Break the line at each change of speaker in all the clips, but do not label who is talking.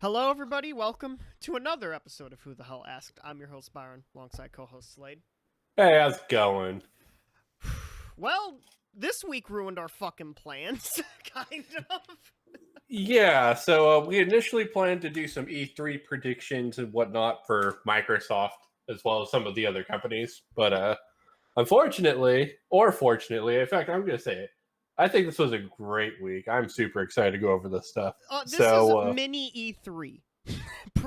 Hello, everybody. Welcome to another episode of Who the Hell Asked. I'm your host, Byron, alongside co-host Slade.
Hey, how's it going?
Well, this week ruined our fucking plans, kind of.
Yeah, so we initially planned to do some E3 predictions and whatnot for Microsoft, as well as some of the other companies. But unfortunately, or fortunately, in fact, I'm going to say it, I think this was a great week. I'm super excited to go over this stuff.
This is
So,
mini E3.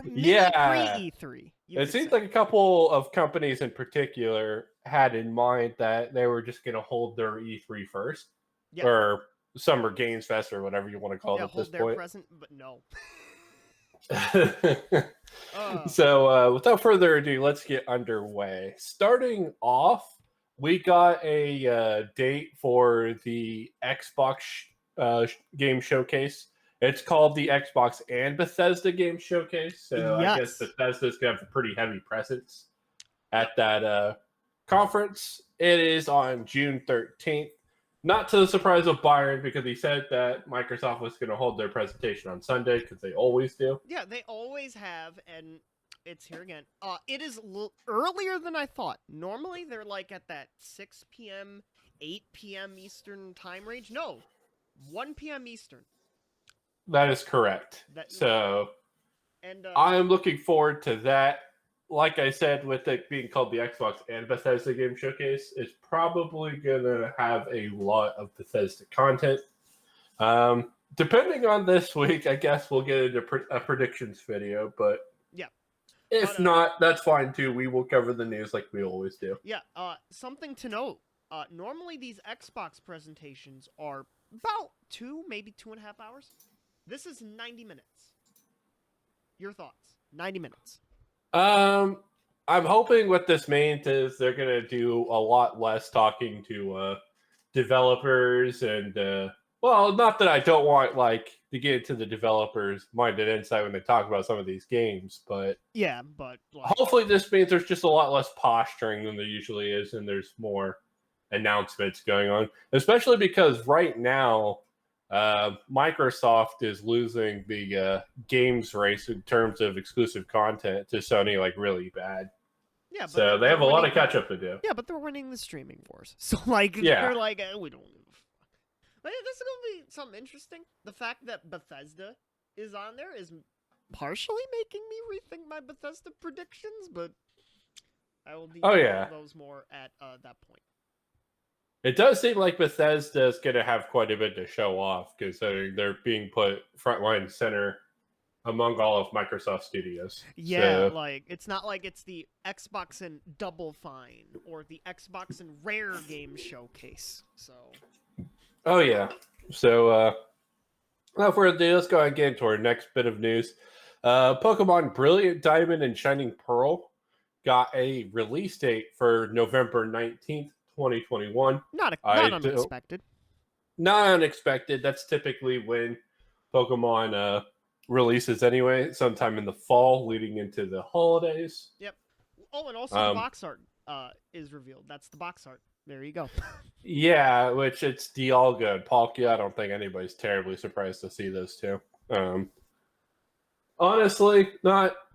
Mini
yeah,
pre-E3, you
it
could
seems
say.
like a couple of companies in particular had in mind that they were just going to hold their E3 first,
Yeah,
or Summer Games Fest, or whatever you want to call it
yeah,
at this
hold their
point.
present, but no.
So, without further ado, let's get underway. Starting off, we got a date for the Xbox game showcase. It's called the Xbox and Bethesda game showcase. So I guess
Yes.
Bethesda's gonna have a pretty heavy presence at that conference. It is on June 13th. Not to the surprise of Byron, because he said that Microsoft was going to hold their presentation on Sunday, because they always do.
Yeah, they always have, and it's here again. It is earlier than I thought. Normally, they're like at that 6 p.m., 8 p.m. Eastern time range. No, 1 p.m. Eastern.
That is correct.
That
So
and
I'm looking forward to that. Like I said, with it being called the Xbox and Bethesda Game Showcase, it's probably going to have a lot of Bethesda content. Depending on this week, I guess we'll get into a predictions video, but
yeah.
if not, that's fine too. We will cover the news like we always do.
Yeah. Something to note. Normally these Xbox presentations are about 2, maybe 2.5 hours. This is 90 minutes. Your thoughts? 90 minutes.
I'm hoping what this means is they're gonna do a lot less talking to developers and well, not that I don't want like to get into the developers' minded insight when they talk about some of these games, but
Yeah, but like,
hopefully this means there's just a lot less posturing than there usually is, and there's more announcements going on. Especially because right now, Microsoft is losing the games race in terms of exclusive content to Sony, like really bad.
yeah, but
So they have a lot of catch up to do.
Yeah, but they're winning the streaming wars. So like,
Yeah.
they're like, we don't give a fuck. But this is gonna be something interesting. The fact that Bethesda is on there is partially making me rethink my Bethesda predictions, but I will detail those more at that point.
It does seem like Bethesda is going to have quite a bit to show off, because they're being put frontline center among all of Microsoft studios.
Yeah, so, like, it's not like it's the Xbox and Double Fine or the Xbox and Rare Game Showcase. So.
Oh yeah. So without further ado, let's go ahead and get into our next bit of news. Pokemon Brilliant Diamond and Shining Pearl got a release date for November 19th, 2021.
Not unexpected.
Not unexpected. That's typically when Pokemon releases anyway, sometime in the fall leading into the holidays.
Yep. Oh, and also the box art is revealed. That's the box art. There you go.
Yeah, which it's Dialga and Palkia. I don't think anybody's terribly surprised to see those two. Honestly,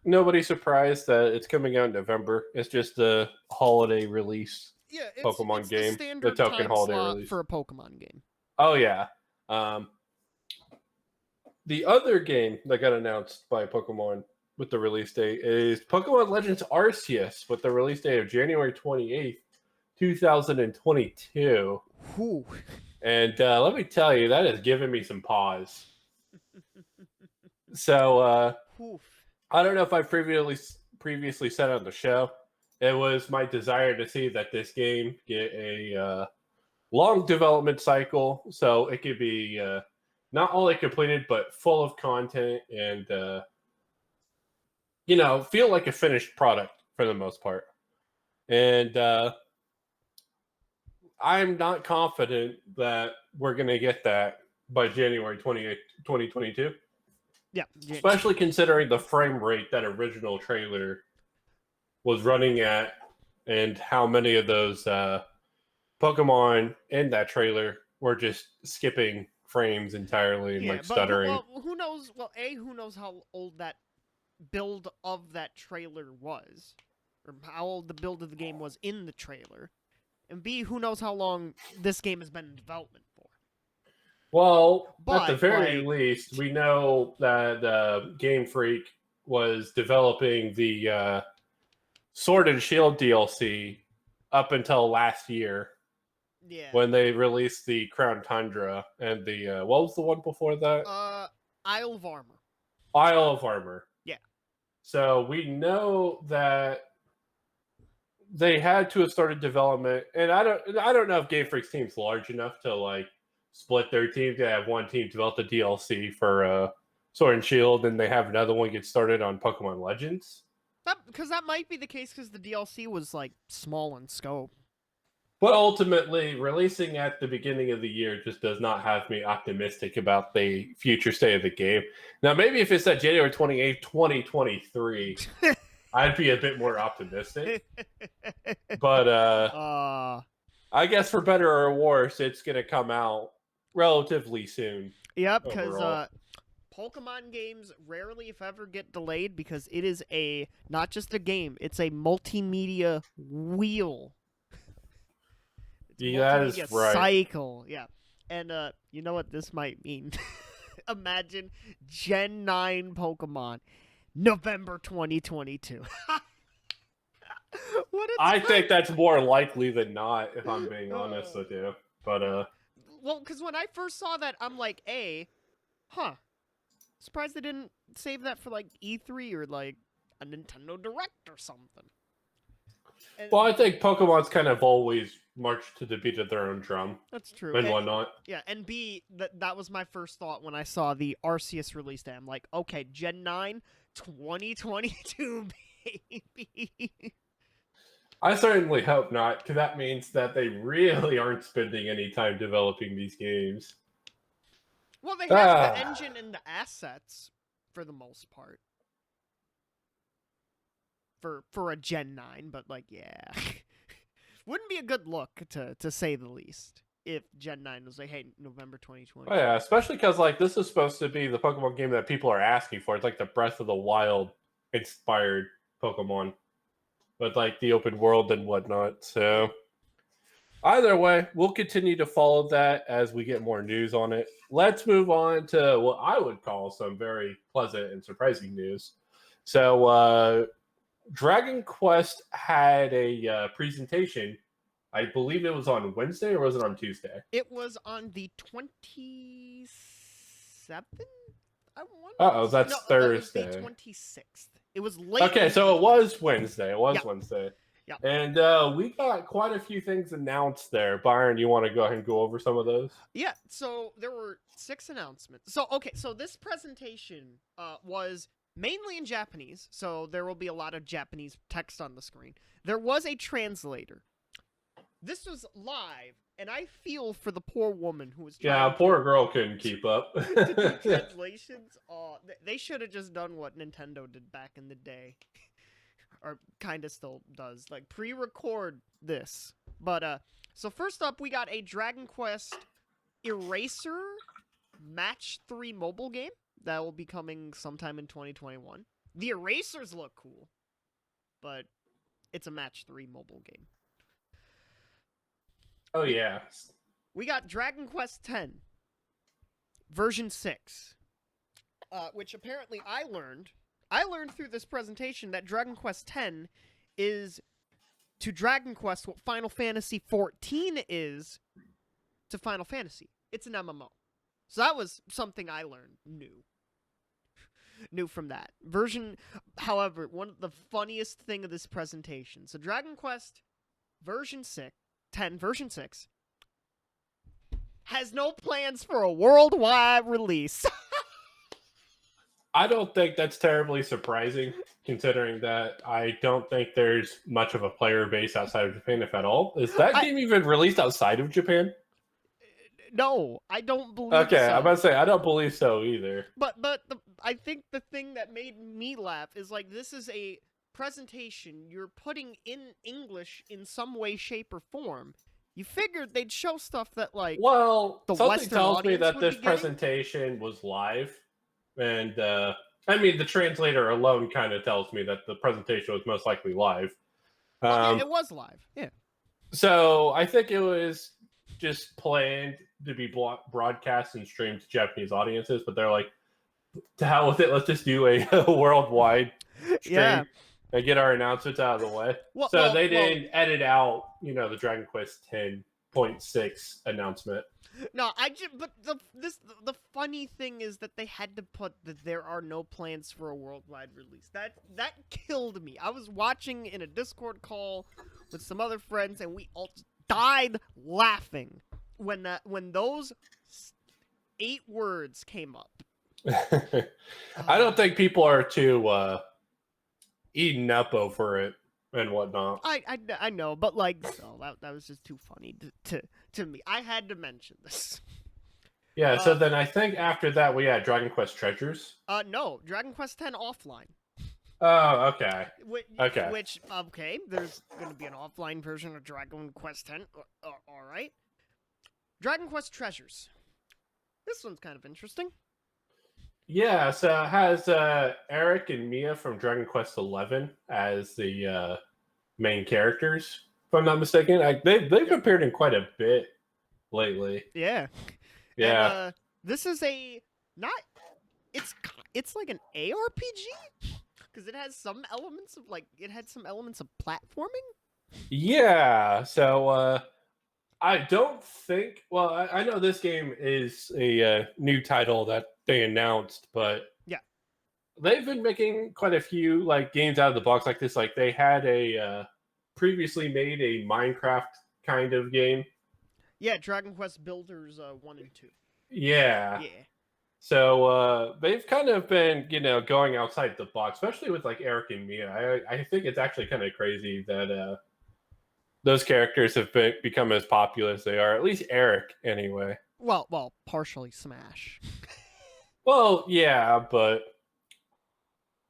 nobody's surprised that it's coming out in November. It's just a holiday release.
Yeah,
Pokemon game,
the standard
token
time
holiday
slot
release
for a Pokemon game.
Oh yeah. The other game that got announced by Pokemon with the release date is Pokemon Legends Arceus with the release date of January 28th, 2022.
Ooh.
And let me tell you, that has given me some pause. So I don't know if I previously said on the show, it was my desire to see that this game get a long development cycle, so it could be not only completed but full of content and feel like a finished product for the most part. And I'm not confident that we're going to get that by January 28th, 2022.
Yeah.
Especially considering the frame rate that original trailer was running at and how many of those Pokemon in that trailer were just skipping frames entirely and
Yeah,
like
but
stuttering.
who knows? Well, who knows how old that build of that trailer was, or how old the build of the game was in the trailer, and B, who knows how long this game has been in development for.
Well, at the
But
very
like,
least, we know that Game Freak was developing the Sword and Shield DLC up until last year
yeah,
when they released the Crown Tundra and the what was the one before that?
Isle of Armor.
Isle of Armor.
Yeah.
So we know that they had to have started development, and I don't know if Game Freak's team's large enough to like split their team to have one team develop the DLC for Sword and Shield, and they have another one get started on Pokemon Legends.
Because that might be the case because the DLC was like small in scope.
But ultimately, releasing at the beginning of the year just does not have me optimistic about the future state of the game. Now, maybe if it's at January 28th, 2023, I'd be a bit more optimistic. But I guess for better or worse, it's going to come out relatively soon.
Yep, because
overall.
Pokemon games rarely, if ever, get delayed because it is not just a game, it's a multimedia wheel. It's
Yeah, that is
multimedia
right.
cycle. Yeah. And you know what this might mean? Imagine Gen 9 Pokemon, November 2022.
I think that's more likely than not, if I'm being honest with you. But
well, because when I first saw that, I'm like, surprised they didn't save that for like E3 or like a Nintendo Direct or something. And
well, I think Pokemon's kind of always marched to the beat of their own drum.
that's true.
And whatnot.
Yeah, and B, that was my first thought when I saw the Arceus release day. I'm like, okay, Gen 9, 2022, baby.
I certainly hope not, because that means that they really aren't spending any time developing these games.
Well, they have the engine and the assets for the most part. For a Gen 9, but like, yeah. Wouldn't be a good look, to say the least, if Gen 9 was like, hey, November 2020.
Oh, yeah, especially because like this is supposed to be the Pokemon game that people are asking for. It's like the Breath of the Wild inspired Pokemon, with like the open world and whatnot. So either way, we'll continue to follow that as we get more news on it. Let's move on to what I would call some very pleasant and surprising news. So Dragon Quest had a presentation. I believe it was on Wednesday, or was it on Tuesday?
It was on the 27th?
That's Thursday.
It was the 26th. It was late.
Okay, so it was Wednesday. It was
Yep.
Wednesday.
Yep.
And we got quite a few things announced there. Byron, you want to go ahead and go over some of those?
Yeah, so there were 6 announcements. So, okay, so this presentation was mainly in Japanese, so there will be a lot of Japanese text on the screen. There was a translator. This was live, and I feel for the poor woman who was trying
poor girl couldn't keep up.
to do translations. They should have just done what Nintendo did back in the day. Or kind of still does. Like, pre-record this. But, so first up, we got a Dragon Quest Eraser Match 3 mobile game that will be coming sometime in 2021. The erasers look cool, but it's a Match 3 mobile game.
Oh, yeah.
We got Dragon Quest X, version 6, which apparently I learned through this presentation that Dragon Quest X is to Dragon Quest what Final Fantasy XIV is to Final Fantasy. It's an MMO. So that was something I learned new from that. However, one of the funniest thing of this presentation. So Dragon Quest version 6 has no plans for a worldwide release.
I don't think that's terribly surprising, considering that I don't think there's much of a player base outside of Japan, if at all. Is that game even released outside of Japan?
No, I don't believe so.
Okay, I'm about to say, I don't believe so either.
But I think the thing that made me laugh is, like, this is a presentation you're putting in English in some way, shape, or form, You figured they'd show stuff that like
Well,
the
something
Western
tells me
audience
that
would
this
be getting.
presentation was live, and I mean the translator alone kind of tells me that the presentation was most likely live.
Well, yeah, it was live. Yeah.
So I think it was just planned to be broadcast and streamed to Japanese audiences, but they're like, to hell with it, let's just do a worldwide stream
Yeah.
and get our announcements out of the way. So they didn't edit out, the Dragon Quest 10.6 announcement.
No, but the funny thing is that they had to put that there are no plans for a worldwide release. That killed me. I was watching in a Discord call with some other friends, and we all died laughing when those 8 words came up.
I don't think people are too eating up over it and whatnot.
I know, but like, so that was just too funny to me. I had to mention this.
Yeah, so then I think after that we had Dragon Quest Treasures.
No, Dragon Quest X offline.
Oh, okay.
Okay, there's going to be an offline version of Dragon Quest X. All right. Dragon Quest Treasures. This one's kind of interesting.
Yeah, so it has Eric and Mia from Dragon Quest XI as the main characters, if I'm not mistaken. They've appeared in quite a bit lately.
Yeah.
Yeah.
And, this is it's like an ARPG because it has some elements of platforming.
Yeah. So I don't think. Well, I know this game is a new title that they announced, but
yeah,
they've been making quite a few like games out of the box like this. Like they had a previously made a Minecraft kind of game.
Yeah, Dragon Quest Builders 1 and 2.
Yeah.
Yeah.
So they've kind of been, going outside the box, especially with like Eric and Mia. I think it's actually kind of crazy that those characters have become as popular as they are. At least Eric, anyway.
Well, partially Smash.
Well, yeah, but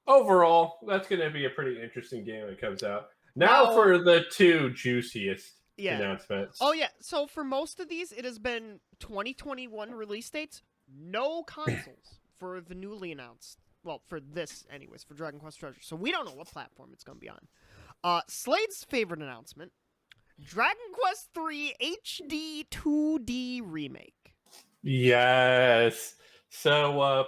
overall, that's going to be a pretty interesting game when it comes out. Now for the 2 juiciest announcements.
Oh, yeah. So for most of these, it has been 2021 release dates. No consoles for the newly announced. Well, for this, anyways, for Dragon Quest Treasure. So we don't know what platform it's going to be on. Slade's favorite announcement, Dragon Quest 3 HD 2D Remake.
Yes. So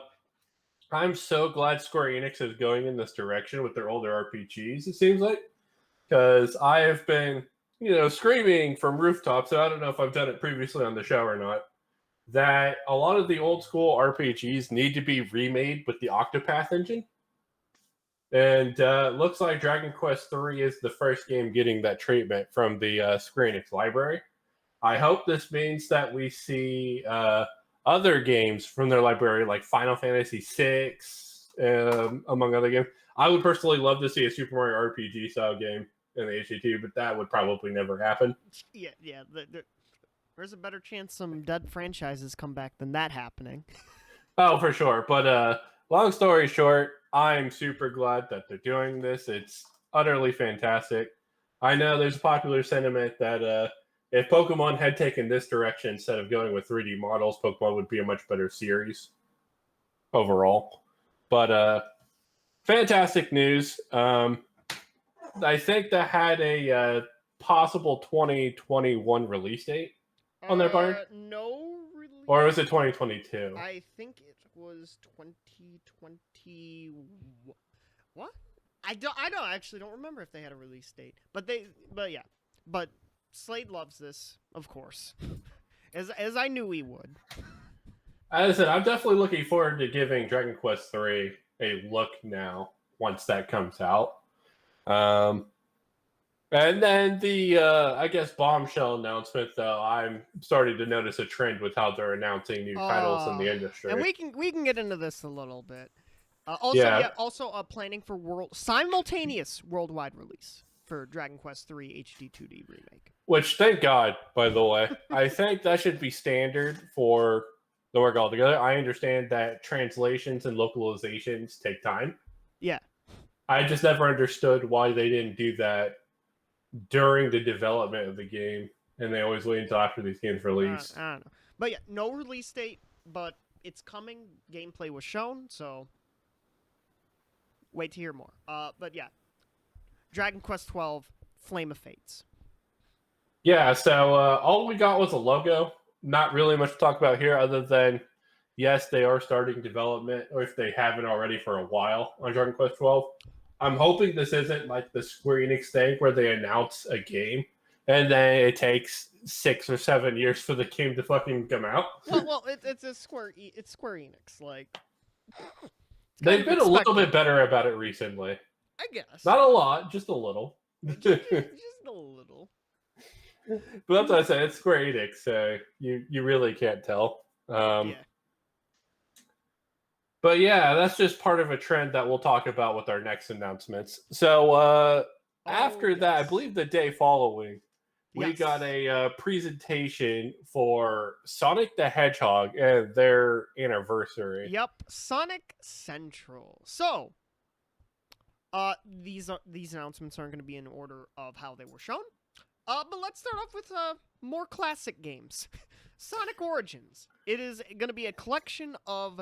I'm so glad Square Enix is going in this direction with their older RPGs, it seems like. Because I have been, screaming from rooftops, so I don't know if I've done it previously on the show or not, that a lot of the old school RPGs need to be remade with the Octopath engine. And looks like Dragon Quest III is the first game getting that treatment from the Square Enix library. I hope this means that we see other games from their library, like Final Fantasy VI, among other games. I would personally love to see a Super Mario RPG style game in the HDT, but that would probably never happen.
Yeah. There's a better chance some dead franchises come back than that happening.
Oh, for sure. But long story short, I'm super glad that they're doing this. It's utterly fantastic. I know there's a popular sentiment that if Pokemon had taken this direction instead of going with 3D models, Pokemon would be a much better series overall. But fantastic news. I think that had a possible 2021 release date on their part.
No release.
Or was it 2022?
I think it was 2020. What? I don't remember if they had a release date. But yeah. But Slade loves this, of course. as I knew he would.
As I said, I'm definitely looking forward to giving Dragon Quest III a look now once that comes out. And then the, I guess, bombshell announcement, though, I'm starting to notice a trend with how they're announcing new titles in the industry.
And we can get into this a little bit. Also planning for simultaneous worldwide release for Dragon Quest III HD 2D Remake.
Which, thank God, by the way. I think that should be standard for the work altogether. I understand that translations and localizations take time.
Yeah.
I just never understood why they didn't do that during the development of the game and they always wait until after these games release.
I don't know. But yeah, no release date, but it's coming. Gameplay was shown, so wait to hear more. But yeah, Dragon Quest XII, Flame of Fates.
Yeah, so all we got was a logo. Not really much to talk about here other than, yes, they are starting development, or if they haven't already for a while, on Dragon Quest 12. I'm hoping this isn't like the Square Enix thing where they announce a game and then it takes 6 or 7 years for the game to fucking come out.
Well, it's a it's Square Enix. Like,
they've been a little bit better about it recently.
I guess.
Not a lot, just a little.
Just a little.
But that's what I said. It's Square Enix, so you really can't tell.
Yeah.
But yeah, that's just part of a trend that we'll talk about with our next announcements. So after that, I believe the day following, we got a presentation for Sonic the Hedgehog and their anniversary.
Yep, Sonic Central. So, these announcements aren't going to be in order of how they were shown. But let's start off with more classic games. Sonic Origins. It is going to be a collection of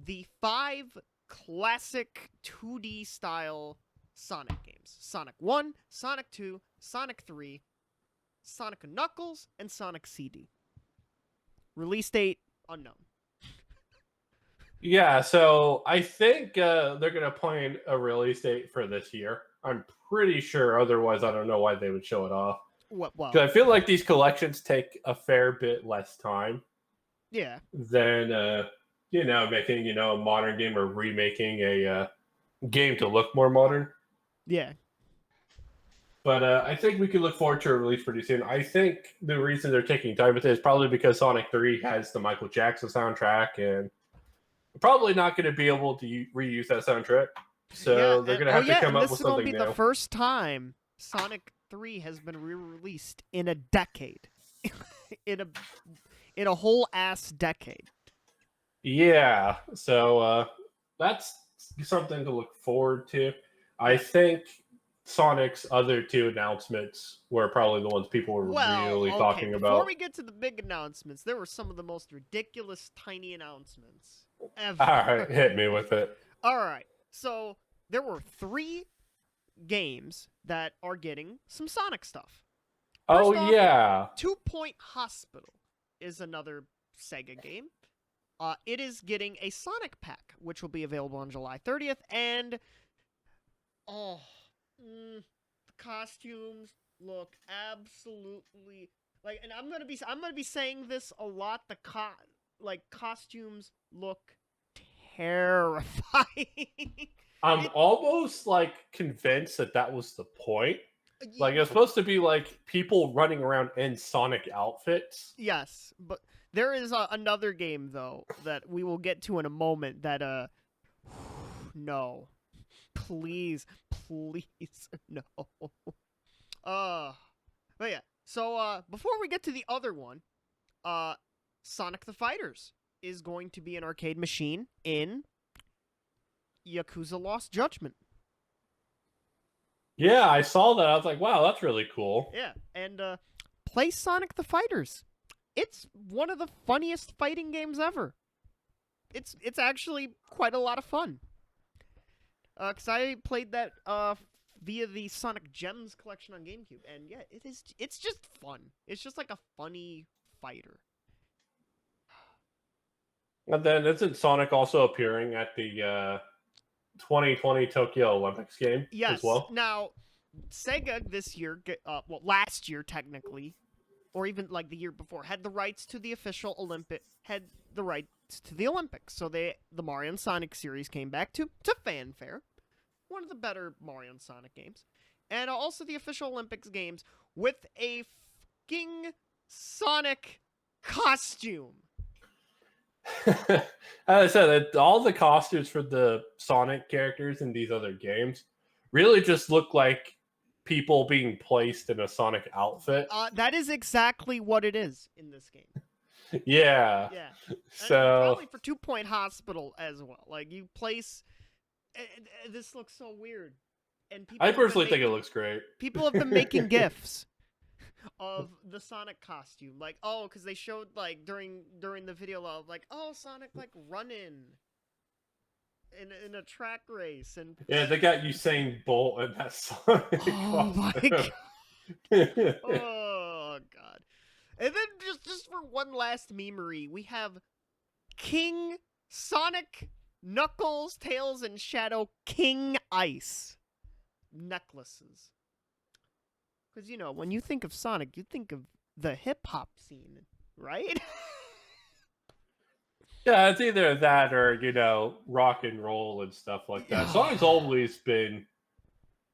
the 5 classic 2D style Sonic games. Sonic 1, Sonic 2, Sonic 3, Sonic & Knuckles, and Sonic CD. Release date unknown.
Yeah, so I think they're going to plan a release date for this year. I'm pretty sure. Otherwise, I don't know why they would show it off.
Well,
I feel like these collections take a fair bit less time.
Yeah.
Than making a modern game or remaking a game to look more modern.
Yeah.
But I think we can look forward to a release pretty soon. I think the reason they're taking time with it is probably because Sonic 3 has the Michael Jackson soundtrack, and we're probably not going to be able to reuse that soundtrack. So they're going to have to come up with something new.
This is going to be the first time Sonic 3 has been re-released in a decade. in a whole ass decade.
Yeah, so that's something to look forward to. I think Sonic's other 2 announcements were probably the ones people were really talking about.
Before we get to the big announcements, there were some of the most ridiculous tiny announcements ever.
All right, hit me with it.
All right, so there were 3 games that are getting some Sonic stuff. First off,
yeah.
2 Point Hospital is another Sega game. It is getting a Sonic pack, which will be available on July 30th, and the costumes look absolutely like, and I'm gonna be saying this a lot. The costumes look terrifying.
I'm almost convinced that was the point. Like, it's supposed to be people running around in Sonic outfits.
Yes, but there is another game though that we will get to in a moment that no. Please no. But yeah. So before we get to the other one, Sonic the Fighters is going to be an arcade machine in Yakuza Lost Judgment.
Yeah, I saw that. I was like, wow, that's really cool.
Yeah, and play Sonic the Fighters. It's one of the funniest fighting games ever. It's actually quite a lot of fun. Because I played that via the Sonic Gems collection on GameCube, and yeah, it's just fun. It's just like a funny fighter.
And then isn't Sonic also appearing at the 2020 Tokyo Olympics game as well?
Now, Sega this year, last year technically, or even the year before, had the rights to the official Olympics. So the Mario and Sonic series came back to fanfare. One of the better Mario and Sonic games. And also the official Olympics games with a fucking Sonic costume.
As I said, all the costumes for the Sonic characters in these other games really just look like people being placed in a Sonic outfit.
That is exactly what it is in this game.
Yeah.
Yeah.
So
probably for 2 Point Hospital as well. You place. This looks so weird, and people.
I personally think it looks great.
People have been making GIFs of the Sonic costume. Like, oh, because they showed like during the video of like, oh, Sonic like running in a track race and
Yeah, they got Usain Bolt in that Sonic
oh my
costume.
god, oh god. And then just for one last memery, we have King Sonic, Knuckles, Tails, and Shadow King Ice necklaces. Because, you know, when you think of Sonic, you think of the hip-hop scene, right?
Yeah, it's either that or, rock and roll and stuff like that. Sonic's always been,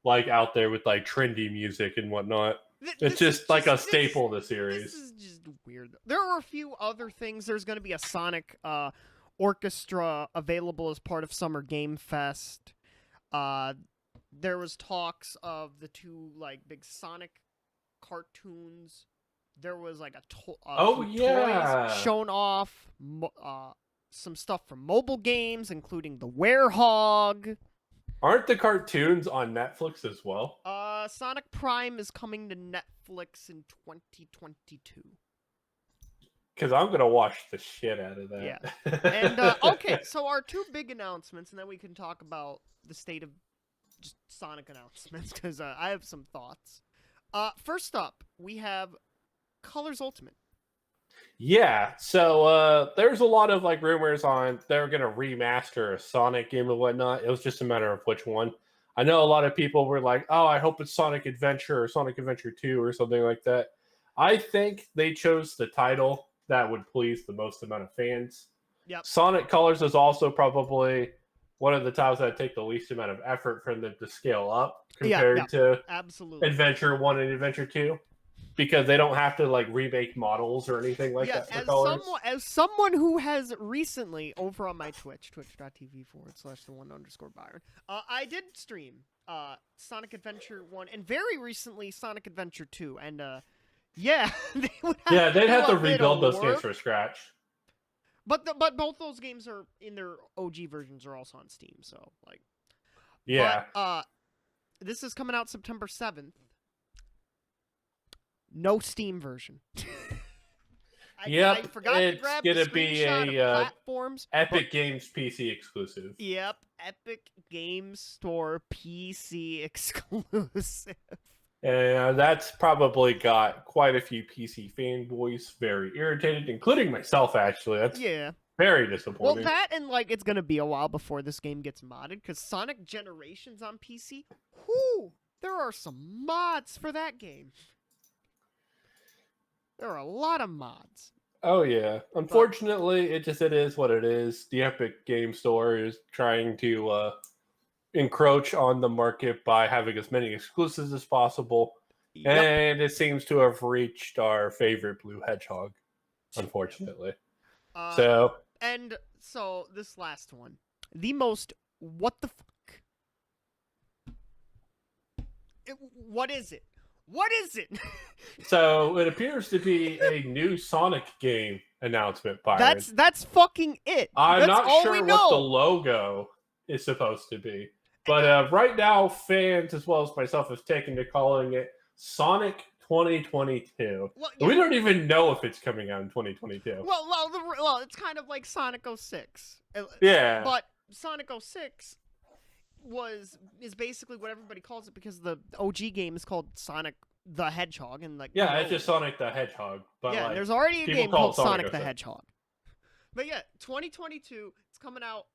like, out there with, like, trendy music and whatnot. It's just like a staple of the series.
This is just weird. There are a few other things. There's going to be a Sonic orchestra available as part of Summer Game Fest. There was talks of the two like big Sonic cartoons. There was like toys shown off. Some stuff from mobile games, including the Werehog.
Aren't the cartoons on Netflix as well?
Sonic Prime is coming to Netflix in 2022.
Because I'm going to watch the shit out of that.
Yeah. And, okay, so our two big announcements, and then we can talk about the state of just Sonic announcements, because I have some thoughts. First up, we have Colors Ultimate.
Yeah, so there's a lot of like rumors on they're going to remaster a Sonic game and whatnot. It was just a matter of which one. I know a lot of people were like, oh, I hope it's Sonic Adventure or Sonic Adventure 2 or something like that. I think they chose the title that would please the most amount of fans.
Yep.
Sonic Colors is also probably one of the titles that take the least amount of effort for them to scale up compared to
absolutely
Adventure 1 and Adventure 2. Because they don't have to like remake models or anything like that for Colors.
As someone who has recently, over on my Twitch, twitch.tv/the1_Byron, I did stream Sonic Adventure 1 and very recently Sonic Adventure 2. And yeah, they would have
they'd have to rebuild those games from scratch.
But both those games are in their OG versions are also on Steam, so like
yeah.
But, this is coming out September 7th. No Steam version. I forgot to grab the screenshot of platforms.
Epic Games PC exclusive.
Yep, Epic Games Store PC exclusive.
And that's probably got quite a few PC fanboys very irritated, including myself, actually. That's very disappointing.
Well, that and, like, it's going to be a while before this game gets modded, because Sonic Generations on PC, there are some mods for that game. There are a lot of mods.
Oh, yeah. Unfortunately, it is what it is. The Epic Game Store is trying to encroach on the market by having as many exclusives as possible. Yep. And it seems to have reached our favorite blue hedgehog, unfortunately. So
this last one. The most what the fuck? What is it? What is it?
So it appears to be a new Sonic game announcement, Byron.
That's fucking it.
I'm not sure what the logo is supposed to be. But right now, fans as well as myself have taken to calling it Sonic 2022. Well, we don't even know if it's coming out in 2022.
Well, it's kind of like Sonic 06.
Yeah.
But Sonic 06 is basically what everybody calls it because the OG game is called Sonic the Hedgehog and like
it's just Sonic the Hedgehog. But
yeah, there's already a game called Sonic the Hedgehog. But yeah, 2022, it's coming out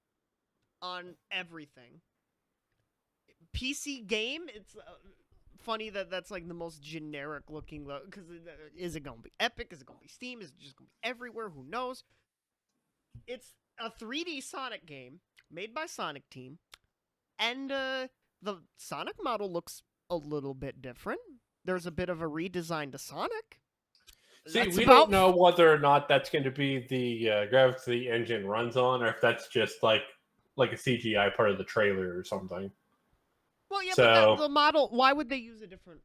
on everything. PC game, it's funny that's like the most generic looking because is it gonna be Epic? Is it gonna be Steam? Is it just gonna be everywhere? Who knows? It's a 3D Sonic game made by Sonic Team. And the Sonic model looks a little bit different. There's a bit of a redesign to Sonic.
See, we don't know whether or not that's going to be the graphics the engine runs on, or if that's just like a CGI part of the trailer or something.
Well, yeah, but the model. Why would they use a different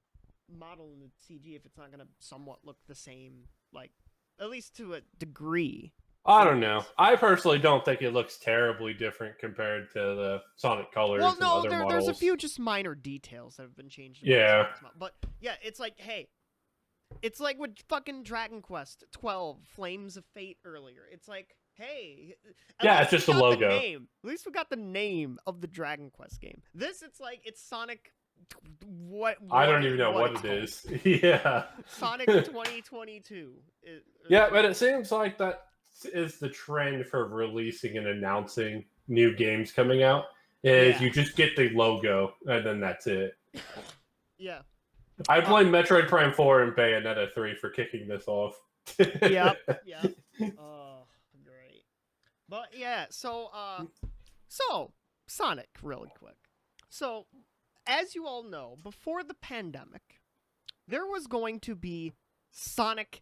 model in the CG if it's not going to somewhat look the same, like at least to a degree?
I don't know. I personally don't think it looks terribly different compared to the Sonic Colors and other models.
There's a few just minor details that have been changed.
Yeah.
But yeah, it's like, hey, It's like with fucking Dragon Quest 12, Flames of Fate earlier. It's like, hey, at
Yeah,
least
it's just
we
a
got the
logo.
name. At least we got the name of the Dragon Quest game. This, it's like, it's Sonic. What?
I don't even know what
it's
it
called.
is. Yeah.
Sonic 2022.
Yeah, but it seems like that is the trend for releasing and announcing new games coming out. Is
Yeah.
you just get the logo and then that's it.
Yeah.
I blame Metroid Prime 4 and Bayonetta 3 for kicking this off.
Yep. Yep. Oh, great. But yeah, so Sonic, really quick. So, as you all know, before the pandemic, there was going to be Sonic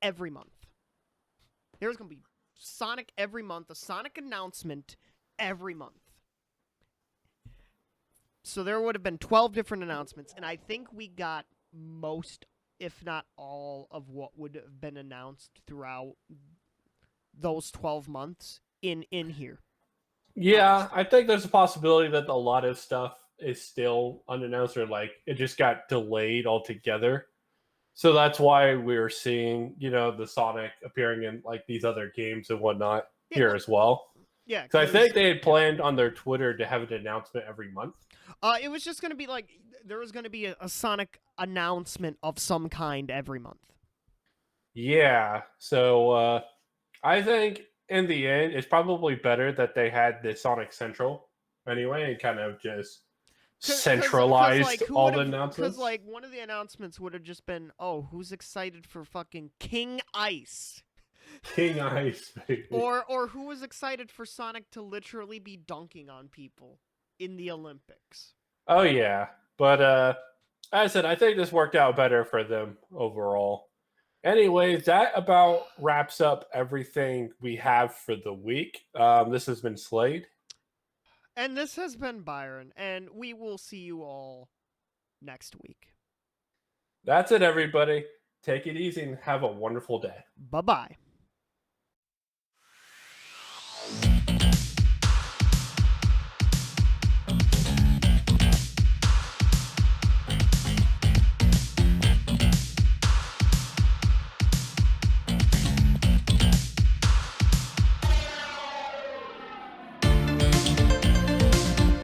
every month. There was going to be Sonic every month, a Sonic announcement every month. So there would have been 12 different announcements, and I think we got most, if not all, of what would have been announced throughout those 12 months in here.
Yeah, I think there's a possibility that a lot of stuff is still unannounced or like it just got delayed altogether. So that's why we're seeing, the Sonic appearing in like these other games and whatnot here as well.
Yeah,
So I think they had planned on their Twitter to have an announcement every month.
It was just going to be like there was going to be a Sonic announcement of some kind every month.
Yeah, so I think in the end, it's probably better that they had the Sonic Central anyway and kind of just centralized all the announcements.
Because like one of the announcements would have just been, "Oh, who's excited for fucking King Ice?"
King Ice, baby.
Or who was excited for Sonic to literally be dunking on people in the Olympics?
Oh yeah, but as I said, I think this worked out better for them overall. Anyways, that about wraps up everything we have for the week. This has been Slade.
And this has been Byron, and we will see you all next week.
That's it, everybody. Take it easy and have a wonderful day.
Bye-bye.